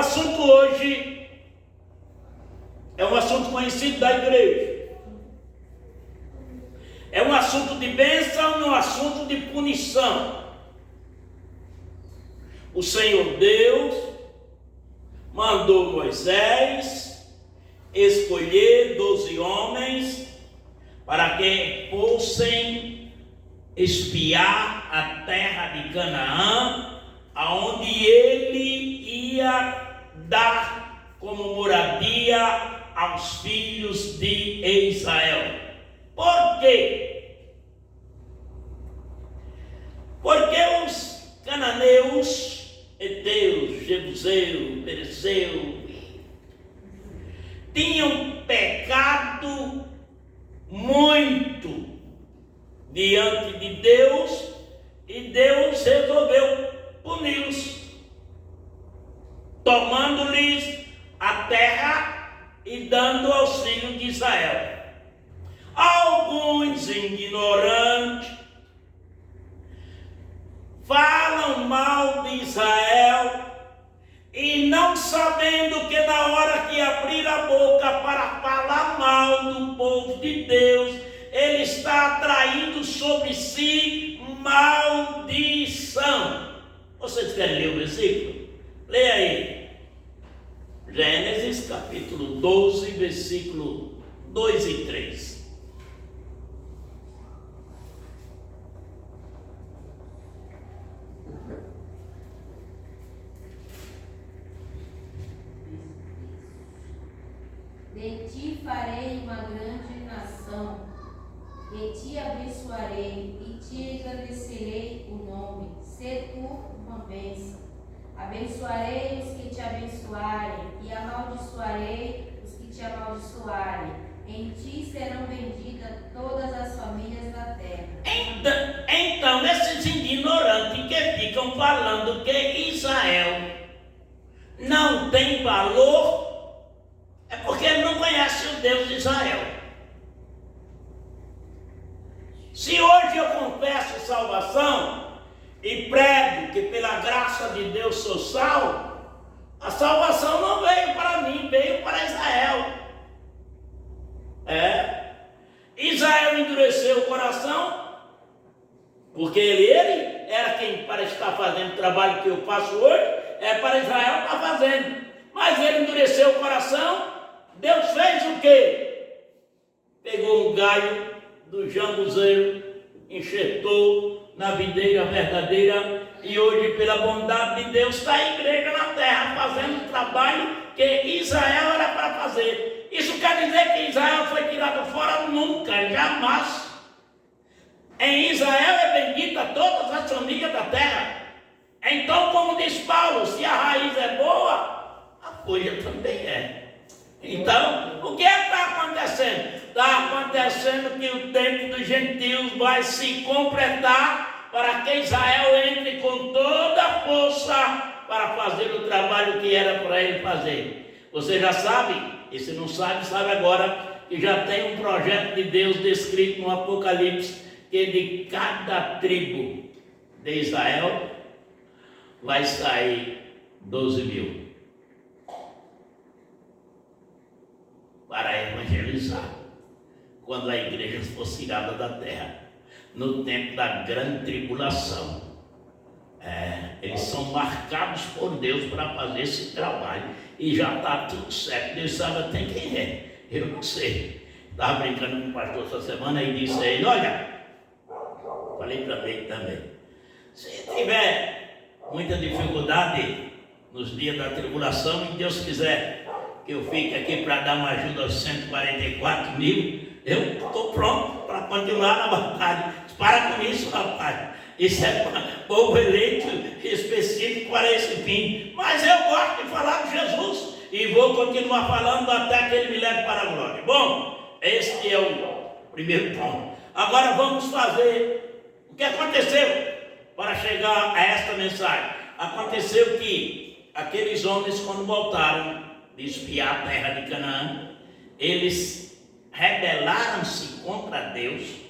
assunto hoje é um assunto conhecido da igreja. É um assunto de bênção e um assunto de punição. O Senhor Deus mandou Moisés escolher 12 homens para que fossem espiar a terra de Canaã, aonde ele ia dar como moradia aos filhos de Israel. Por quê? Porque os cananeus, heteus, jebuseus, perezeus, tinham pecado muito diante de Deus, e Deus resolveu puni-los, tomando-lhes a terra e dando aos filhos de Israel. Alguns ignorantes falam mal de Israel e não sabendo que na hora que abrir a boca para falar mal do povo de Deus, ele está atraindo sobre si maldição. Vocês querem ler o versículo? Leia aí. Gênesis capítulo 12, versículo 2 e 3. De ti farei uma grande nação, e te abençoarei, e te engrandecerei o nome, sê tu uma bênção. Abençoarei os que te abençoarem, e amaldiçoarei os que te amaldiçoarem. Em ti serão benditas todas as famílias da terra. Então esses ignorantes que ficam falando que Israel não tem valor, é porque ele não conhece o Deus de Israel. Se hoje eu confesso salvação e prego que pela graça de Deus sou salvo, a salvação não veio para mim, veio para Israel. Israel endureceu o coração, porque ele era quem para estar fazendo o trabalho que eu faço hoje, é para Israel estar fazendo. Mas ele endureceu o coração. Deus fez o quê? Pegou um galho do jambuzeiro, enxertou na videira verdadeira, e hoje, pela bondade de Deus, está a igreja na terra fazendo o trabalho que Israel era para fazer. Isso quer dizer que Israel foi tirado fora? Nunca, jamais. Em Israel é bendita todas as famílias da terra. Então, como diz Paulo, se a raiz é boa, a folha também é. Então, o que está acontecendo? Está acontecendo que o tempo dos gentios vai se completar para que Israel entre com toda a força para fazer o trabalho que era para ele fazer. Você já sabe, e se não sabe, sabe agora, que já tem um projeto de Deus descrito no Apocalipse, que de cada tribo de Israel vai sair 12 mil. Para evangelizar, quando a igreja fosse tirada da terra, no tempo da grande tribulação. Eles são marcados por Deus para fazer esse trabalho, e já está tudo certo. Deus sabe até quem é, eu não sei. Estava brincando com o pastor essa semana e disse a ele: olha, falei para ele também, se tiver muita dificuldade nos dias da tribulação, e Deus quiser que eu fique aqui para dar uma ajuda aos 144 mil, eu estou pronto para continuar na batalha. Para com isso, rapaz. Isso é povo eleito específico para esse fim. Mas eu gosto de falar de Jesus e vou continuar falando até que ele me leve para a glória. Bom, este é o primeiro ponto. Agora vamos fazer o que aconteceu para chegar a esta mensagem. Aconteceu que aqueles homens, quando voltaram de espiar a terra de Canaã, eles rebelaram-se contra Deus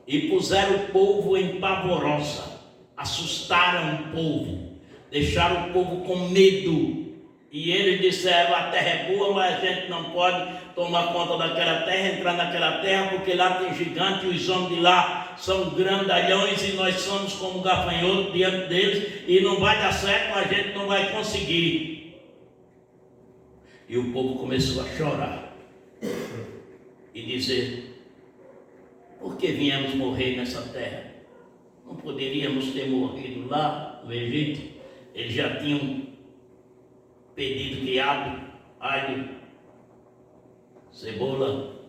e puseram o povo em pavorosa, assustaram o povo, deixaram o povo com medo E eles disseram, a terra é boa, mas a gente não pode tomar conta daquela terra, entrar naquela terra, porque lá tem gigante, e os homens de lá são grandalhões, e nós somos como gafanhoto diante deles, e não vai dar certo, a gente não vai conseguir. E o povo começou a chorar e dizer, por que viemos morrer nessa terra? Não poderíamos ter morrido lá no Egito? Eles já tinham pedido quiabo, alho, cebola,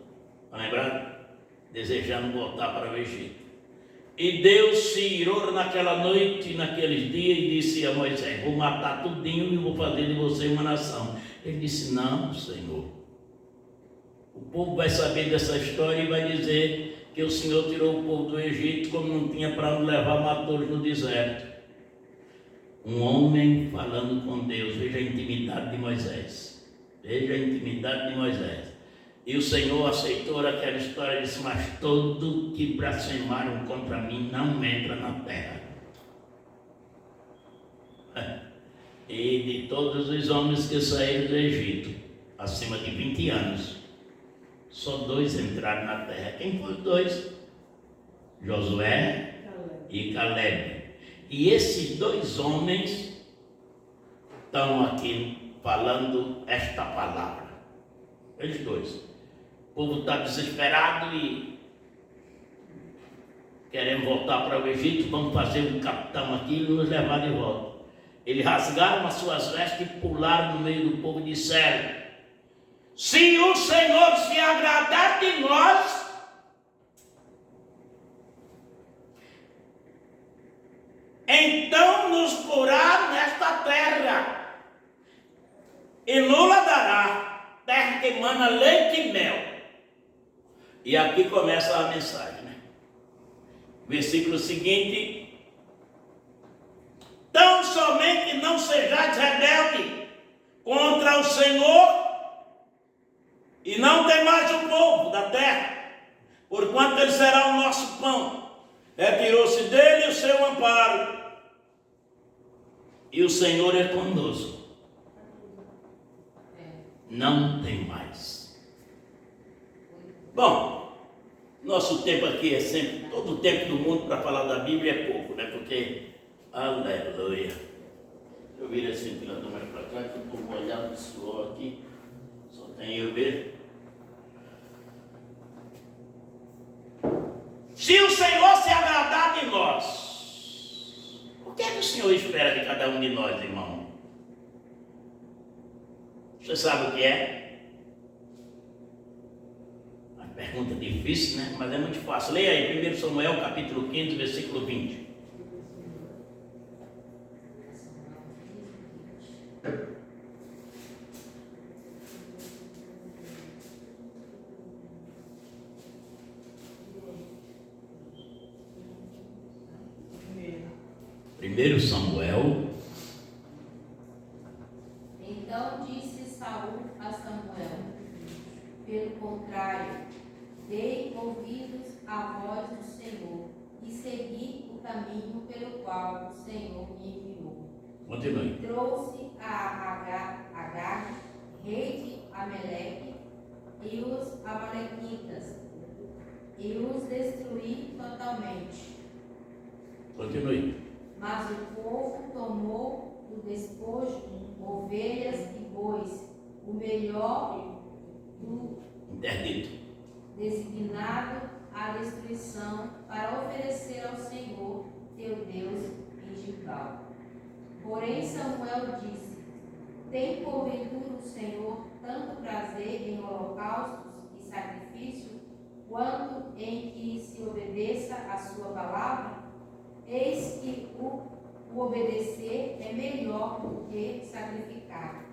tá lembrado? Desejando voltar para o Egito. E Deus se irou naquela noite, naqueles dias, e disse a Moisés, vou matar tudinho e vou fazer de você uma nação. Ele disse, não, Senhor. O povo vai saber dessa história e vai dizer que o Senhor tirou o povo do Egito, como não tinha para onde levar, matou-os no deserto. Um homem falando com Deus, veja a intimidade de Moisés. Veja a intimidade de Moisés. E o Senhor aceitou aquela história e disse, mas todo que blasfemaram contra mim não entra na terra. E de todos os homens que saíram do Egito, acima de 20 anos, só 2 entraram na terra. Quem foram os 2? Josué e Caleb. E esses 2 homens estão aqui falando esta palavra. Eles 2. O povo está desesperado e queremos voltar para o Egito, vamos fazer um capitão aqui e nos levar de volta. Eles rasgaram as suas vestes e pularam no meio do povo e disseram, se o Senhor se agradar de nós, então nos porá nesta terra e nos dará terra que emana leite e mel. E aqui começa a mensagem, né? Versículo seguinte, tão somente não sejais rebelde contra o Senhor e não temais o povo da terra, porquanto ele será o nosso pão. Retirou-se dele o seu amparo, e o Senhor é conosco. Não tem mais. Bom, nosso tempo aqui é sempre, todo o tempo do mundo para falar da Bíblia é pouco, né? Porque, aleluia. Eu viro esse ventilador mais para cá, que eu estou molhado de suor aqui, só tem eu ver. Se o Senhor se agradar de nós, o que é que o Senhor espera de cada um de nós, irmão? Você sabe o que é? Uma pergunta difícil, né? Mas é muito fácil. Leia aí, 1 Samuel, capítulo 15, versículo 20. Primeiro Samuel. Então disse Saul a Samuel, pelo contrário, dei ouvidos à voz do Senhor e segui o caminho pelo qual o Senhor me enviou. Continue. Trouxe a Agar, rei de Amaleque, e os amalequitas, e os destruí totalmente. Continue. Mas o povo tomou do despojo ovelhas e bois, o melhor do Interdito. designado à destruição, para oferecer ao Senhor teu Deus em Gilgal. Porém Samuel disse, tem porventura o Senhor tanto prazer em holocaustos e sacrifícios, quanto em que se obedeça a sua palavra? Eis que o obedecer é melhor do que sacrificar,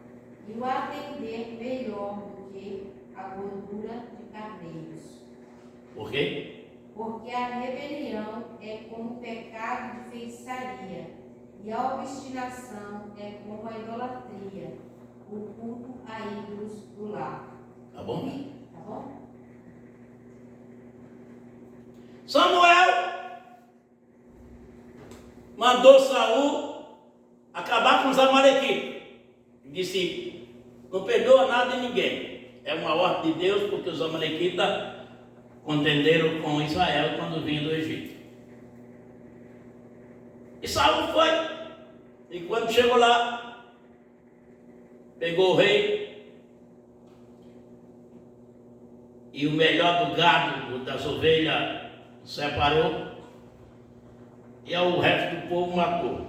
e o atender melhor do que a gordura de carneiros. Por quê? Porque a rebelião é como o pecado de feitiçaria, e a obstinação é como a idolatria, o culto a ídolos do lar. Tá bom? Tá bom? Samuel mandou Saul acabar com os amalequitas. disse, não perdoa nada de ninguém. É uma ordem de Deus, porque os amalequitas contenderam com Israel quando vinham do Egito. E Saul foi. E quando chegou lá, pegou o rei e o melhor do gado, das ovelhas, separou, e o resto do povo matou.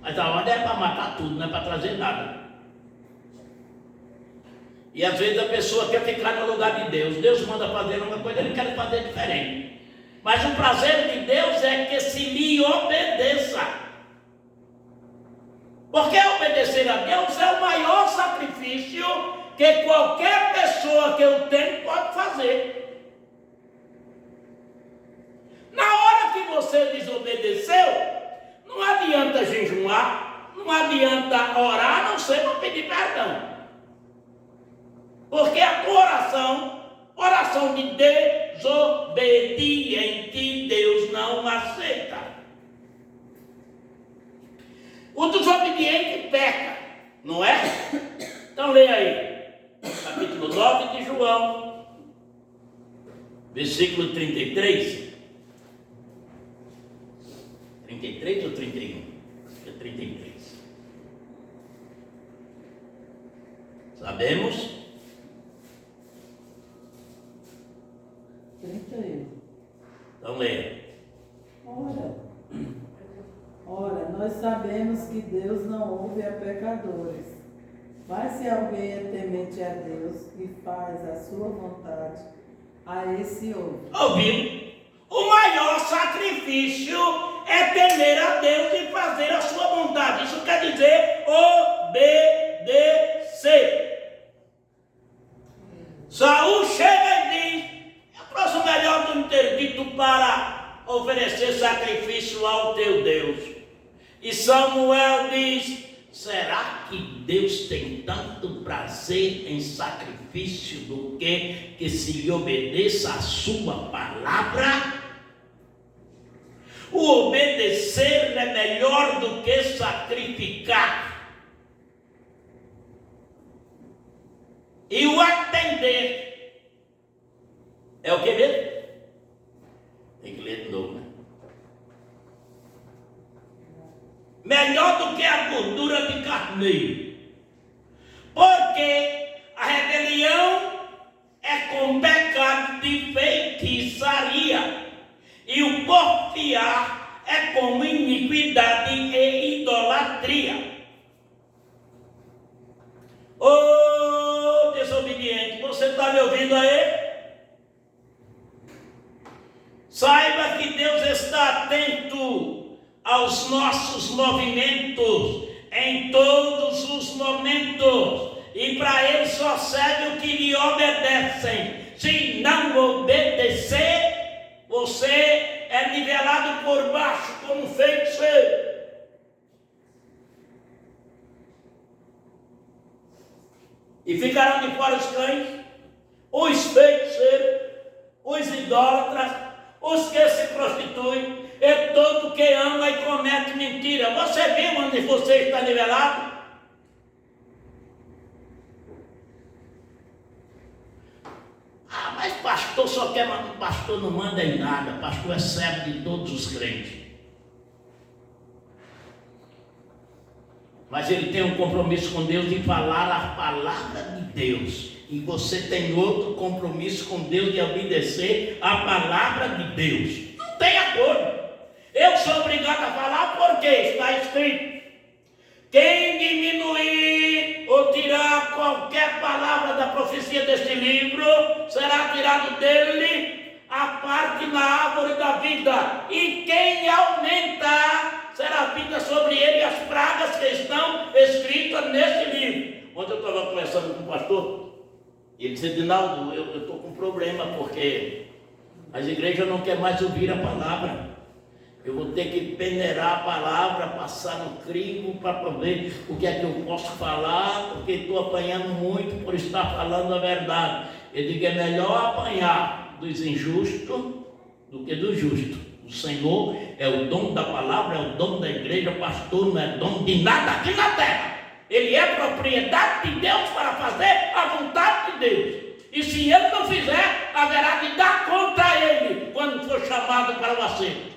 Mas a ordem é para matar tudo, não é para trazer nada. E às vezes a pessoa quer ficar no lugar de Deus. Deus manda fazer uma coisa, ele quer fazer diferente. Mas o prazer de Deus é que se lhe obedeça. Porque obedecer a Deus é o maior sacrifício que qualquer pessoa que eu tenho pode fazer. Na hora que você desobedeceu, não adianta jejuar, não adianta orar, a não ser para pedir perdão. Porque a tua oração de desobediente, Deus não aceita. O desobediente peca, não é? Então leia aí, capítulo 9 de João, versículo 33. 33 ou 31? É 33. Sabemos? 31. Então leia. Ora, nós sabemos que Deus não ouve a pecadores, mas se alguém é temente a Deus e faz a sua vontade, a esse ouve. Ouviu? O maior sacrifício é temer a Deus e fazer a sua vontade. Isso quer dizer obedecer. Saul chega e diz, fosse melhor tu não ter dito para oferecer sacrifício ao teu Deus. E Samuel diz, será que Deus tem tanto prazer em sacrifício do que se lhe obedeça a sua palavra? O obedecer é melhor do que sacrificar. E o atender é o que mesmo? Tem que ler de novo, né? Melhor do que a gordura de carneiro. Porque a rebelião é com pecado de feitiçaria. E o porfiar é com iniquidade e idolatria. Ô desobediente, você está me ouvindo aí? Saiba que Deus está atento aos nossos movimentos, em todos os momentos, e para Ele só serve o que lhe obedecem. Se não obedecer, você é nivelado por baixo como um feiticeiro. E ficarão de fora os cães, os feiticeiros, os idólatras, os que se prostituem, e todo que ama e comete mentira. Você viu onde você está nivelado? Ah, mas pastor só quer, pastor não manda em nada, pastor é servo de todos os crentes. Mas ele tem um compromisso com Deus de falar a palavra de Deus. E você tem outro compromisso com Deus de obedecer a palavra de Deus. Não tem acordo. Eu sou obrigado a falar porque está escrito: quem diminuir ou tirar qualquer palavra da profecia deste livro, será tirado dele a parte na árvore da vida. E quem aumentar, será vinda sobre ele as pragas que estão escritas neste livro. Ontem eu estava conversando com o pastor. E ele disse: Edinaldo, eu estou com um problema, porque as igrejas não querem mais ouvir a palavra. Eu vou ter que peneirar a palavra, passar no crivo para ver o que é que eu posso falar, porque estou apanhando muito por estar falando a verdade. Eu digo: é melhor apanhar dos injustos do que do justo. O Senhor é o dono da palavra, é o dono da igreja, pastor não é dono de nada aqui na terra. Ele é propriedade de Deus para fazer a vontade de Deus. E se ele não fizer, haverá de dar conta a ele quando for chamado para o acerto.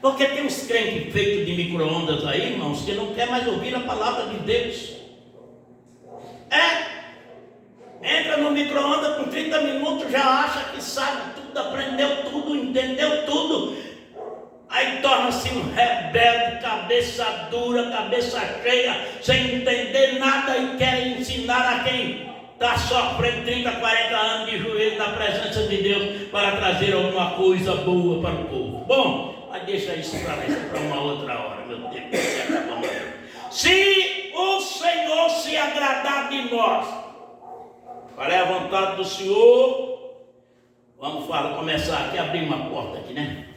Porque tem uns crentes feitos de micro-ondas aí, irmãos, que não quer mais ouvir a palavra de Deus. Entra no micro-ondas com 30 minutos, já acha que sabe tudo, aprendeu tudo, entendeu tudo. Aí torna-se um rebelde, cabeça dura, cabeça cheia, sem entender nada e quer ensinar a quem está sofrendo 30, 40 anos de joelho na presença de Deus para trazer alguma coisa boa para o povo. Bom, mas deixa isso para lá, isso é para uma outra hora, meu Deus, se o Senhor se agradar de nós, qual é a vontade do Senhor? Vamos começar aqui, abrir uma porta aqui, né?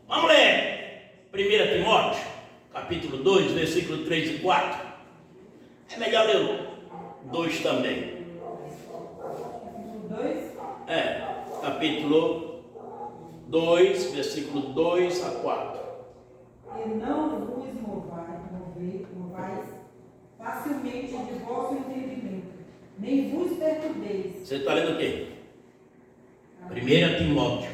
Vamos ler 1 Timóteo, capítulo 2, versículo 3 e 4. É melhor ler o 2 também. 2? Capítulo 2, versículo 2 a 4. E não vos movais facilmente de vosso entendimento, nem vos perturbeis. Você está lendo o quê? 1 Timóteo.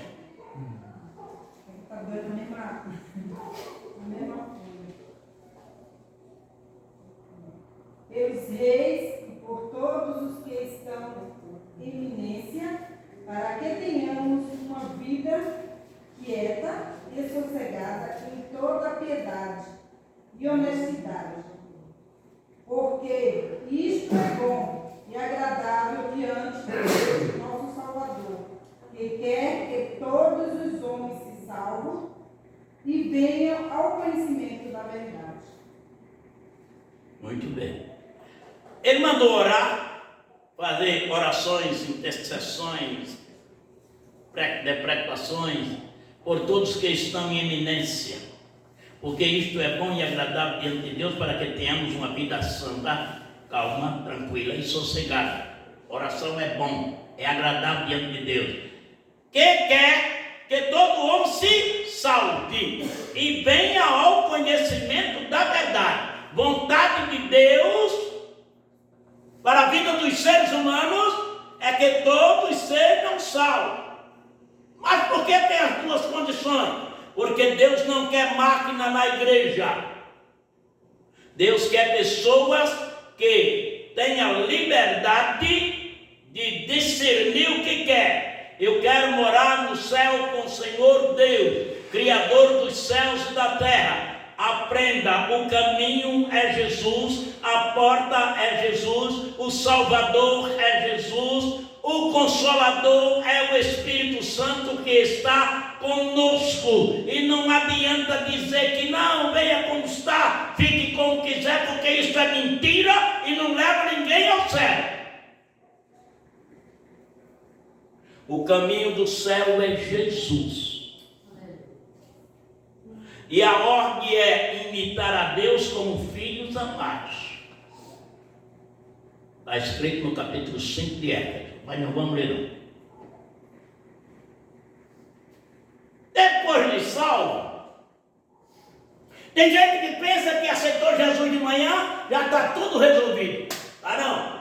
Está doido na mesma coisa. Pelos reis e por todos os que estão em eminência, para que tenhamos uma vida quieta e sossegada em toda piedade e honestidade. Porque isto é bom e agradável diante de Deus, nosso Salvador, que quer que todos os homens se salvem e venham ao conhecimento da verdade. Muito bem. Ele mandou orar, fazer orações, intercessões, decretações por todos que estão em eminência, porque isto é bom e agradável diante de Deus para que tenhamos uma vida santa, calma, tranquila e sossegada. Oração é bom, é agradável diante de Deus, que quer que todo homem se salve e venha ao conhecimento da verdade. Vontade de Deus para a vida dos seres humanos é que todos sejam salvos. Mas por que tem as duas condições? Porque Deus não quer máquina na igreja. Deus quer pessoas que tenham liberdade de discernir o que quer. Eu quero morar no céu com o Senhor Deus, Criador dos céus e da terra. Aprenda, o caminho é Jesus, a porta é Jesus, o Salvador é Jesus, o Consolador é o Espírito Santo que está conosco. E não adianta dizer que não, venha como está, fique como quiser, porque isso é mentira e não leva ninguém ao céu. O caminho do céu é Jesus. E a ordem é imitar a Deus como filhos amados. Está escrito no capítulo 5 de Éfeso, mas não vamos ler não. Depois de salvo, tem gente que pensa que aceitou Jesus de manhã, já está tudo resolvido. Ah não.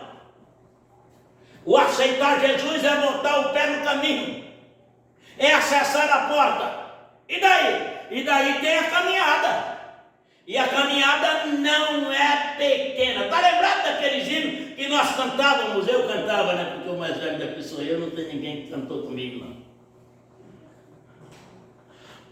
O aceitar Jesus é botar o pé no caminho, é acessar a porta. E daí? E daí tem a caminhada. E a caminhada não é pequena. Está lembrado daqueles hinos que nós cantávamos? Eu cantava, né? Porque o mais velho daqui sou eu, não tem ninguém que cantou comigo, não.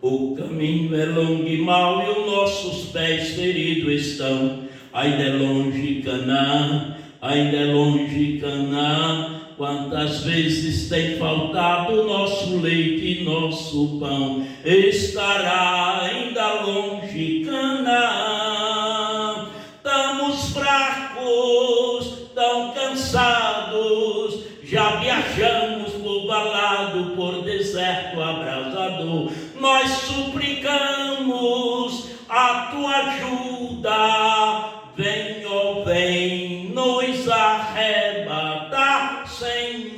O caminho é longo e mau e os nossos pés feridos estão. Ainda é longe Canaã, ainda é longe Canaã. Quantas vezes tem faltado nosso leite e nosso pão, estará ainda longe Canaã. Estamos fracos, tão cansados, já viajamos por balado, por deserto abrasador. Nós suplicamos a tua ajuda, vem, ó vem, nos arrebatar, Senhor.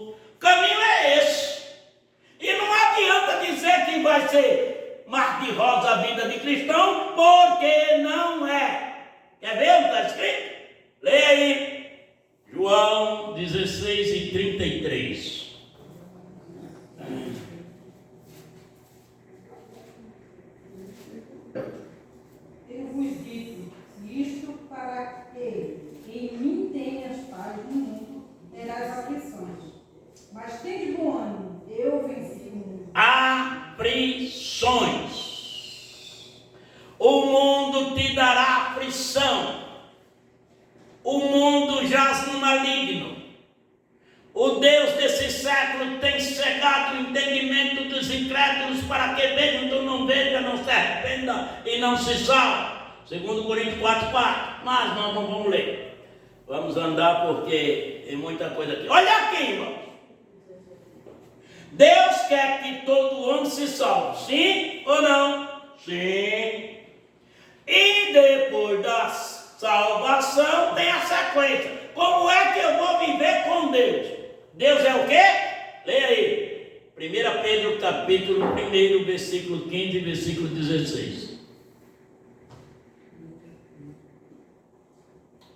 O caminho é esse. E não adianta dizer que vai ser mar de rosa a vida de cristão, porque não é. Quer ver onde está escrito? Leia aí. João 16:33. Eu vos digo isto para que em mim tenhas paz no mundo, terás aflições. Mas tem de bom ânimo, eu venci o mundo. Aflições. O mundo te dará aflição. O mundo jaz no maligno. O Deus desse século tem cegado o entendimento dos incrédulos para que vejam, tu não veja, não se arrependa e não se salve. 2 Coríntios 4:4. Mas nós não vamos ler. Vamos andar porque tem muita coisa aqui. Olha aqui, irmão. Deus quer que todo homem se salve. Sim ou não? Sim. E depois da salvação tem a sequência. Como é que eu vou viver com Deus? Deus é o quê? Leia aí. 1 Pedro capítulo 1, versículo 15 e versículo 16.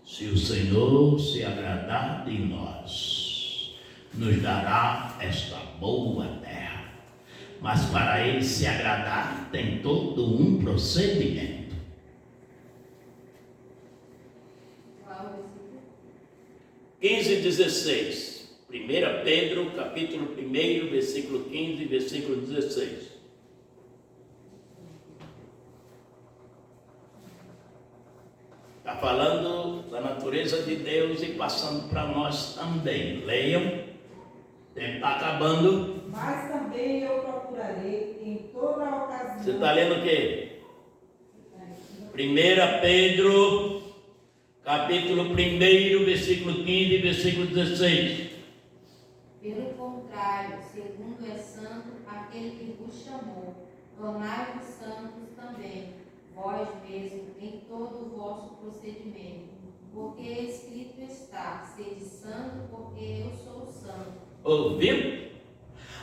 Se o Senhor se agradar de nós, nos dará esta boa terra. Mas para ele se agradar, tem todo um procedimento. 15 e 16. 1 Pedro, capítulo 1, versículo 15 e versículo 16. Está falando da natureza de Deus e passando para nós também. Leiam. O tempo está acabando. Mas também eu procurarei em toda a ocasião. Você está lendo o quê? 1 Pedro, capítulo 1, versículo 15 e versículo 16. Pelo contrário, segundo é santo aquele que vos chamou, tornai-vos santos também, vós mesmos, em todo o vosso procedimento. Porque escrito está, sede santo, porque eu sou santo. Ouviu?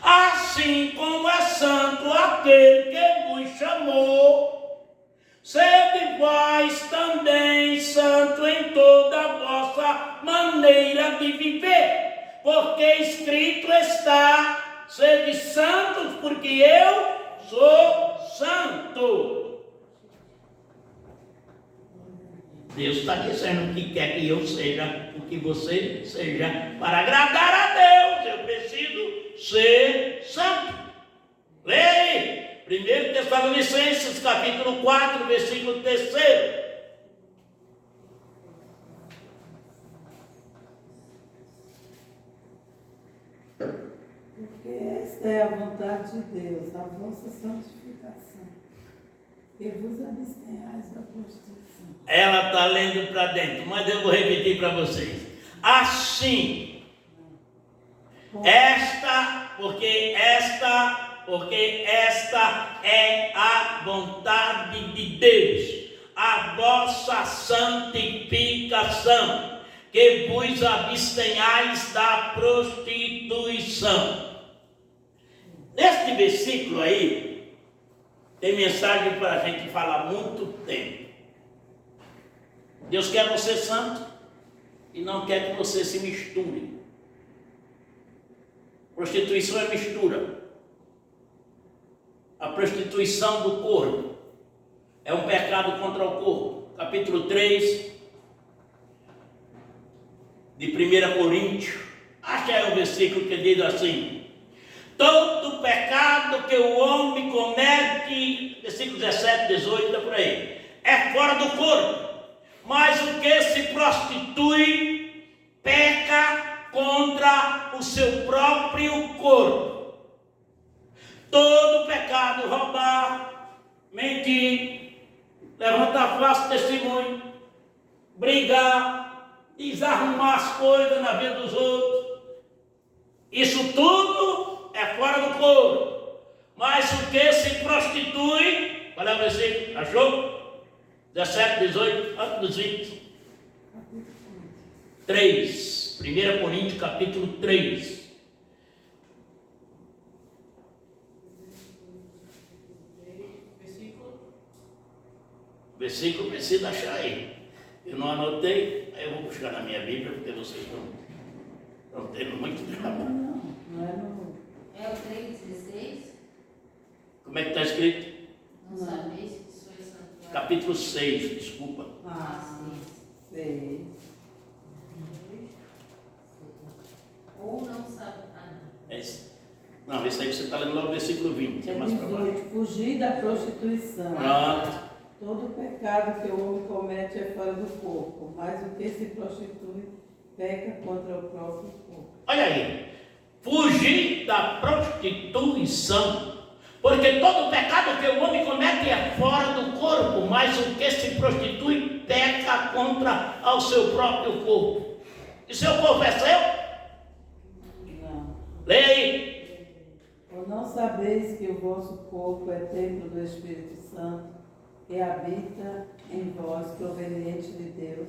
Assim como é santo aquele que vos chamou, sede vós também santo em toda a vossa maneira de viver. Porque escrito está, sede santos, porque eu sou santo. Deus está dizendo que quer que eu seja o que você seja para agradar a Deus. Eu preciso ser santo. Leia aí, 1 Tessalonicenses, capítulo 4, versículo 3. Porque esta é a vontade de Deus, a vossa santificação, que vos abstenhais da prostituição. Ela está lendo para dentro, mas eu vou repetir para vocês. Assim, porque esta é a vontade de Deus, a vossa santificação, que vos abstenhais da prostituição. Neste versículo aí, tem mensagem para a gente falar muito tempo. Deus quer você santo e não quer que você se misture. Prostituição é mistura. A prostituição do corpo é um pecado contra o corpo. Capítulo 3 de 1 Coríntios. Acho que é o versículo que diz assim: todo pecado que o homem comete, versículo 17, 18, está por aí, é fora do corpo. Mas o que se prostitui, peca contra o seu próprio corpo. Todo pecado, roubar, mentir, levantar falso testemunho, brigar, desarrumar as coisas na vida dos outros, isso tudo é fora do corpo. Mas o que se prostitui, qual é o versículo? Achou? 17, 18, antes dos 20. 3. 1 Coríntios, capítulo 3. Versículo precisa achar aí. Eu não anotei, aí eu vou buscar na minha Bíblia, porque vocês estão tendo muito trabalho. Não é no... É o 3,16? Como é que está escrito? Não sabeis que sois santuário. Capítulo 6, desculpa. Ah, sei. Ou não sabe. Não, esse aí você está lendo lá o versículo 20. É mais para baixo. 18. Fugir da prostituição. Pronto. Todo pecado que o homem comete é fora do corpo, mas o que se prostitui peca contra o próprio corpo. Olha aí. Fugir da prostituição. Porque todo pecado que o homem comete é fora do corpo, mas o que se prostitui peca contra ao seu próprio corpo. E seu corpo é seu? Não. Leia aí. Ou não sabeis que o vosso corpo é templo do Espírito Santo, que habita em vós, proveniente de Deus,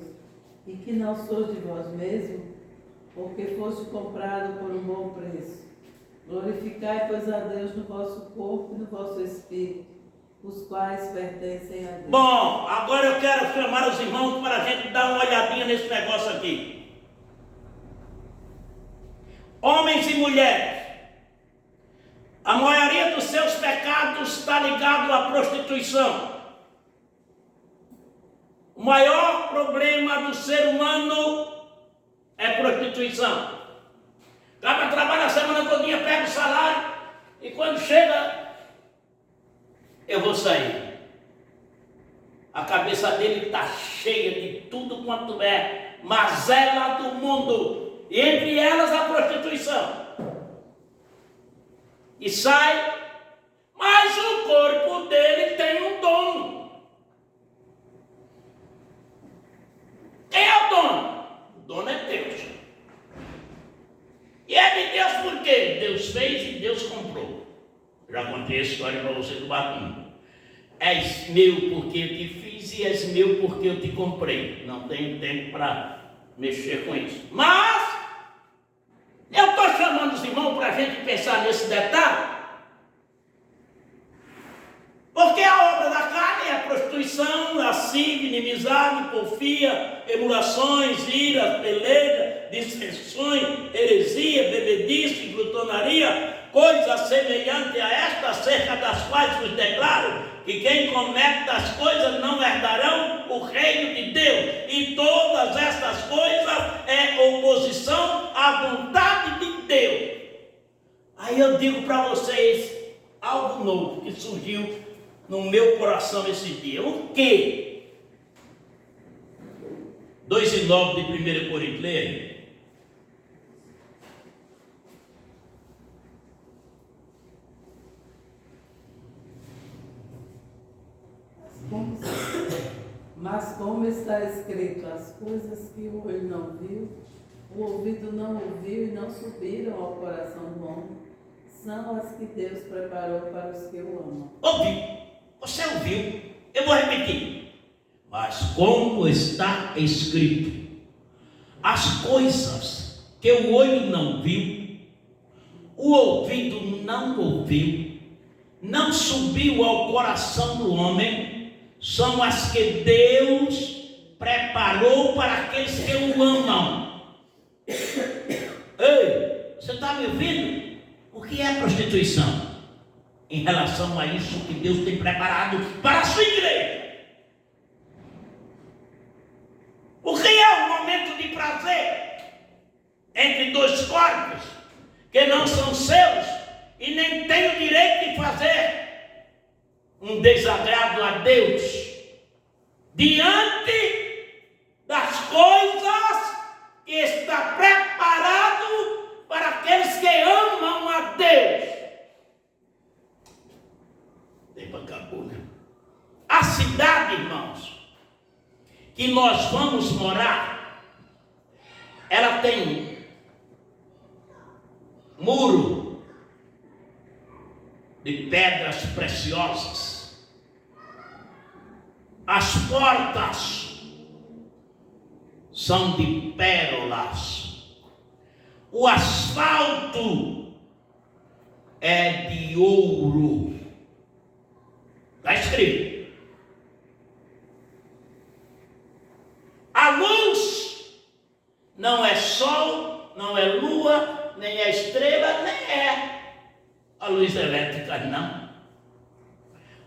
e que não sois de vós mesmos, porque foste comprado por um bom preço. Glorificai, pois, a Deus no vosso corpo e no vosso espírito, os quais pertencem a Deus. Bom, agora eu quero chamar os irmãos para a gente dar uma olhadinha nesse negócio aqui. Homens e mulheres, a maioria dos seus pecados está ligado à prostituição. O maior problema do ser humano é prostituição. O cara trabalha a semana todinha, pega o salário e quando chega, eu vou sair. A cabeça dele está cheia de tudo quanto é mazela do mundo, e entre elas a prostituição. E sai, mas o corpo dele tem um dono. Quem é o dono? O dono é Deus. E é de Deus por quê? Deus fez e Deus comprou. Já contei a história para você do barquinho. És meu porque eu te fiz e és meu porque eu te comprei. Não tenho tempo para mexer com isso. Mas eu estou chamando os irmãos para a gente pensar nesse detalhe. Porque a obra da carne é a prostituição, lascívia, inimizade, porfia, emulações, iras, peleja, dissensões, heresia, bebedice, glutonaria, coisas semelhantes a esta, acerca das quais vos declaro que quem comete das coisas não herdarão o reino de Deus. E todas estas coisas é oposição à vontade de Deus. Aí eu digo para vocês algo novo que surgiu no meu coração esse dia. O quê? 2:9 de 1 Coríntios, leia. Mas como está escrito, as coisas que o olho não viu, o ouvido não ouviu e não subiram ao coração do homem, são as que Deus preparou para os que o amam. Ouviu. Você ouviu? Eu vou repetir. Mas como está escrito, as coisas que o olho não viu, o ouvido não ouviu, não subiu ao coração do homem, são as que Deus preparou para aqueles que o amam. Ei, você está me ouvindo? O que é prostituição? Em relação a isso que Deus tem preparado para a sua igreja. O que é um momento de prazer entre dois corpos que não são seus e nem têm o direito de fazer um desagrado a Deus diante das coisas que está preparado para aqueles que amam a Deus. Tempo acabou, né? A cidade, irmãos, que nós vamos morar, ela tem muro de pedras preciosas. As portas são de pérolas. O asfalto é de ouro. Está escrito.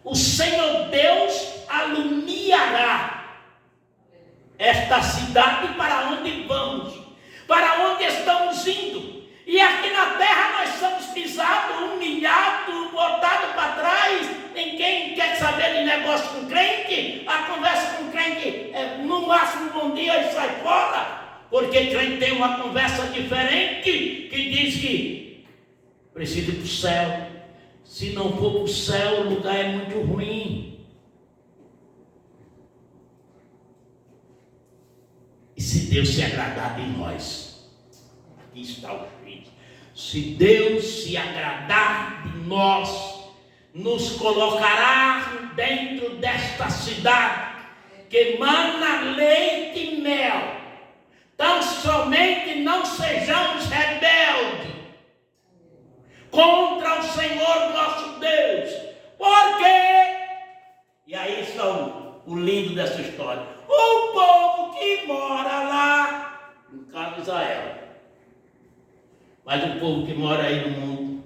o Senhor Deus alumiará esta cidade para onde vamos, para onde estamos indo. E aqui na terra nós somos pisados, humilhados, botados para trás. Ninguém quer saber de negócio com crente. A conversa com crente é no máximo bom dia e sai fora. Porque crente tem uma conversa diferente, que diz que precisa ir para o céu. Se não for para o céu, o lugar é muito ruim. E se Deus se agradar de nós, aqui está o juízo. Se Deus se agradar de nós, nos colocará dentro desta cidade que mana leite e mel. Tão somente não sejamos rebeldes contra o Senhor nosso Deus. Por quê? E aí está o lindo dessa história. O povo que mora lá, no caso de Israel, mas o povo que mora aí no mundo,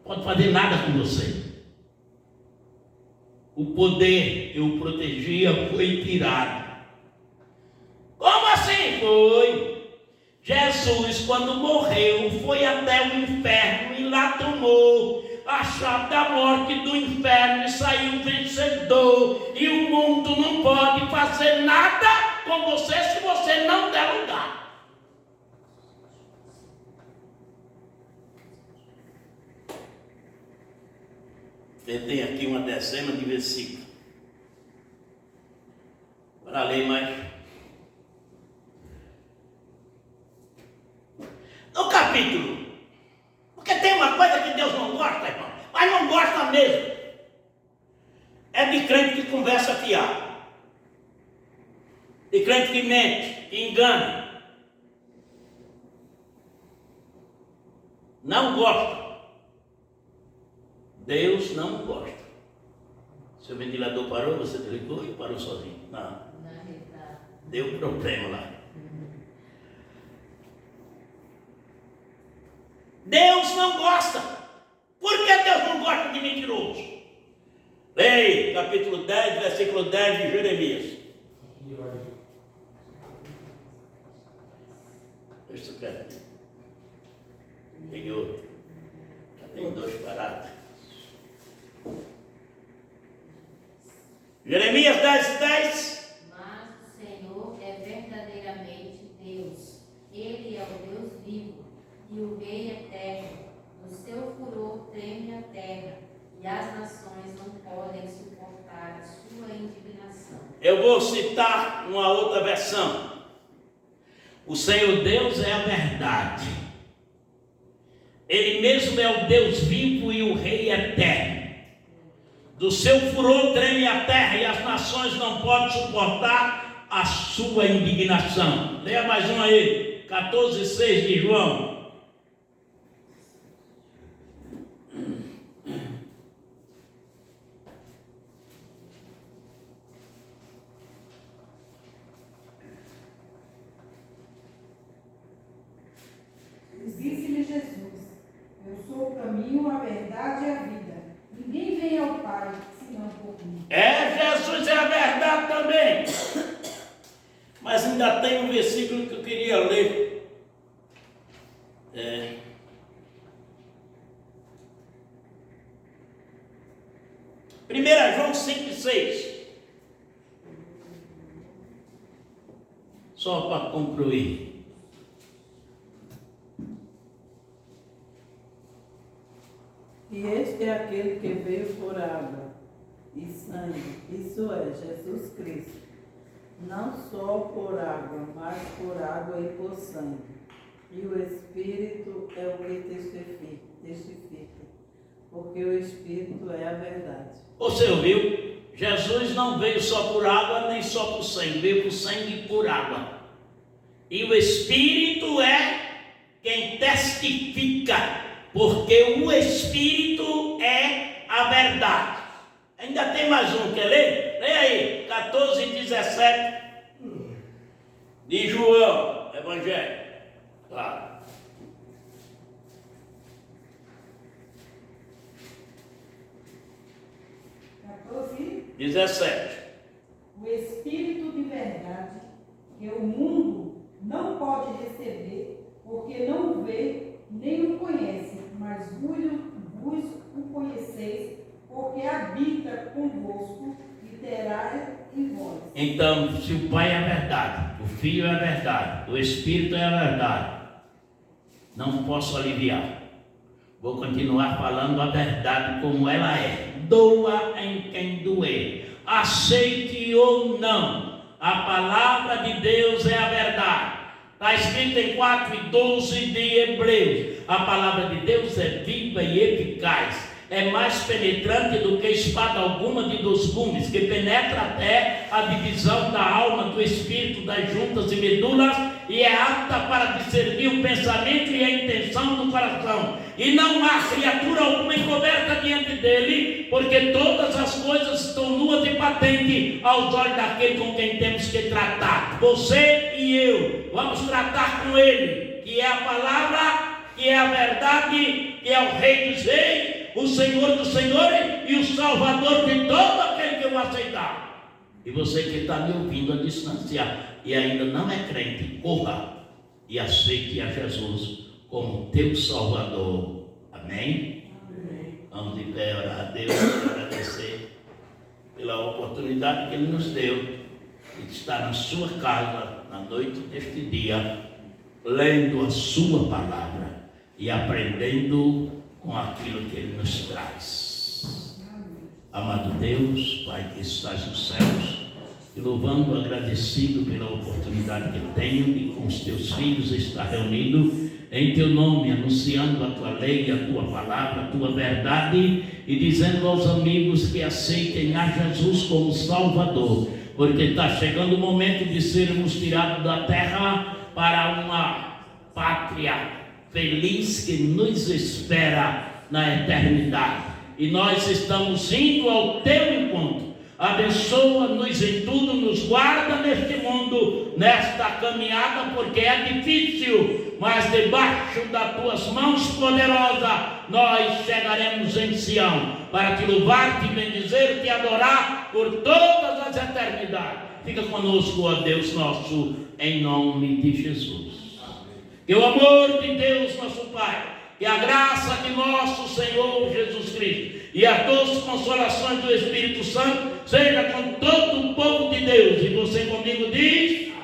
pode fazer nada com você. O poder que o protegia foi tirado. Como assim? Foi. Jesus, quando morreu, foi até o inferno e lá tomou a chave da morte do inferno e saiu vencedor. E o mundo não pode fazer nada com você se você não der lugar. Eu tenho aqui uma dezena de versículos. Para ler mais. No capítulo, porque tem uma coisa que Deus não gosta, irmão, mas não gosta mesmo, é de crente que conversa fiado, de crente que mente, que engana, não gosta. Deus não gosta. Seu ventilador parou, você desligou e parou sozinho. Não, deu problema lá. Deus não gosta. Por que Deus não gosta de mentiroso? Leia capítulo 10, versículo 10 de Jeremias. Isso quer. Tem outro. Já tem dois parados. Jeremias 10, 10. Mas o Senhor é verdadeiramente Deus. Ele é o Deus vivo e o Rei eterno. No seu furor treme a terra, e as nações não podem suportar a sua indignação. Eu vou citar uma outra versão. O Senhor Deus é a verdade. Ele mesmo é o Deus vivo e o Rei eterno. Do seu furor treme a terra e as nações não podem suportar a sua indignação. Leia mais um aí, 14,6 de João. Disse-lhe Jesus: eu sou o caminho, a verdade e a vida. Ninguém vem ao Pai senão por mim. Jesus é a verdade também. Mas ainda tem um versículo que eu queria ler. 1 João 5,6. Só para concluir. E este é aquele que veio por água e sangue, isso é, Jesus Cristo. Não só por água, mas por água e por sangue. E o Espírito é o que testifica, porque o Espírito é a verdade. Você ouviu? Jesus não veio só por água, nem só por sangue, veio por sangue e por água. E o Espírito é quem testifica, porque o Espírito é a verdade. Ainda tem mais um, quer ler? Leia aí, 14 e 17 de João, Evangelho. Claro. 17. O Espírito de verdade, que o mundo não pode receber, porque não vê nem o conhece, mas vos o conheceis, porque habita convosco e terá em vós. Então, se o Pai é a verdade, o Filho é a verdade, o Espírito é a verdade, não posso aliviar. Vou continuar falando a verdade como ela é. Doa em quem doer, aceite ou não, a palavra de Deus é a verdade. Está escrito em 4:12 de Hebreus. A palavra de Deus é viva e eficaz, é mais penetrante do que espada alguma de 2 gumes, que penetra até a divisão da alma, do espírito, das juntas e medulas, e é apta para discernir o pensamento e a intenção do coração. E não há criatura alguma encoberta diante dele, porque todas as coisas estão nuas e patentes aos olhos daquele com quem temos que tratar. Você e eu vamos tratar com ele, que é a palavra, que é a verdade, que é o Rei dos Reis, o Senhor dos Senhores e o Salvador de todo aquele que o aceitar. E você que está me ouvindo à distância e ainda não é crente, corra e aceite a Jesus como teu Salvador. Amém? Amém. Vamos de pé orar a Deus e agradecer pela oportunidade que Ele nos deu de estar na sua casa na noite deste dia, lendo a sua palavra e aprendendo com aquilo que Ele nos traz. Amado Deus, Pai que estás nos céus, te louvando, agradecido pela oportunidade que tenho de com os teus filhos estar reunido em teu nome, anunciando a tua lei, a tua palavra, a tua verdade e dizendo aos amigos que aceitem a Jesus como Salvador, porque está chegando o momento de sermos tirados da terra para uma pátria feliz que nos espera na eternidade, e nós estamos indo ao teu encontro. Abençoa-nos em tudo, nos guarda neste mundo, nesta caminhada, porque é difícil, mas debaixo das tuas mãos poderosas nós chegaremos em Sião, para te louvar, te bendizer, te adorar por todas as eternidades. Fica conosco, ó Deus nosso, em nome de Jesus. Que o amor de Deus nosso Pai, que a graça de nosso Senhor Jesus Cristo e as doces consolações do Espírito Santo seja com todo o povo de Deus. E você comigo diz...